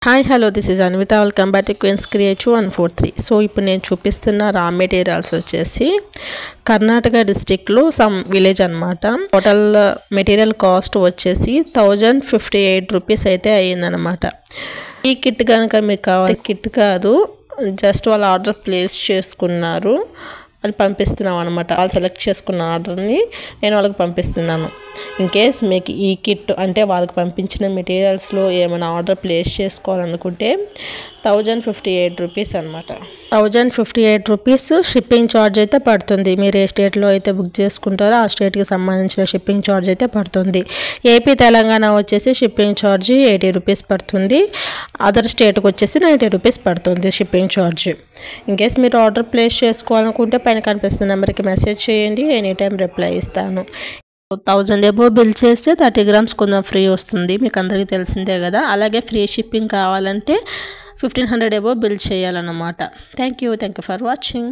Hi hello this is Anvita welcome back to Queens Creative 143. So ఇప్పుడు నేను చూపిస్తున్న raw materials వచ్చేసి కర్ణాటక డిస్ట్రిక్ట్లో సమ్ విలేజ్ అనమాట. టోటల్ మెటీరియల్ కాస్ట్ వచ్చేసి 1058 రూపీస్ అయితే అయ్యిందనమాట. ఈ కిట్ కనుక మీకు కావాలి, కిట్ కాదు, జస్ట్ వాళ్ళు ఆర్డర్ ప్లేస్ చేసుకున్నారు, అది పంపిస్తున్నాం అనమాట. వాళ్ళు సెలెక్ట్ చేసుకున్న ఆర్డర్ని నేను వాళ్ళకి పంపిస్తున్నాను. ఇన్ కేస్ మీకు ఈ కిట్ అంటే వాళ్ళకి పంపించిన మెటీరియల్స్లో ఏమైనా ఆర్డర్ ప్లేస్ చేసుకోవాలనుకుంటే 1058 రూపీస్ అనమాట. 1058 రూపీస్ షిప్పింగ్ ఛార్జ్ అయితే పడుతుంది. మీరు ఏ స్టేట్లో అయితే బుక్ చేసుకుంటారో ఆ స్టేట్కి సంబంధించిన షిప్పింగ్ ఛార్జ్ అయితే పడుతుంది. ఏపీ తెలంగాణ వచ్చేసి షిప్పింగ్ ఛార్జ్ 80 రూపీస్ పడుతుంది. అదర్ స్టేట్కి వచ్చేసి 90 రూపీస్ పడుతుంది షిప్పింగ్ ఛార్జ్. ఇన్ కేస్ మీరు ఆర్డర్ ప్లేస్ చేసుకోవాలనుకుంటే పైన కనిపిస్తున్న నెంబర్కి మెసేజ్ చేయండి, ఎనీ టైం రిప్లై ఇస్తాను. 1000 అబోవ్ బిల్ చేస్తే 30 grams కొంచెం ఫ్రీ వస్తుంది, మీకు అందరికీ తెలిసిందే కదా. అలాగే ఫ్రీ షిప్పింగ్ కావాలంటే 1500 అబోవ్ బిల్ చేయాలన్నమాట. Thank you for watching.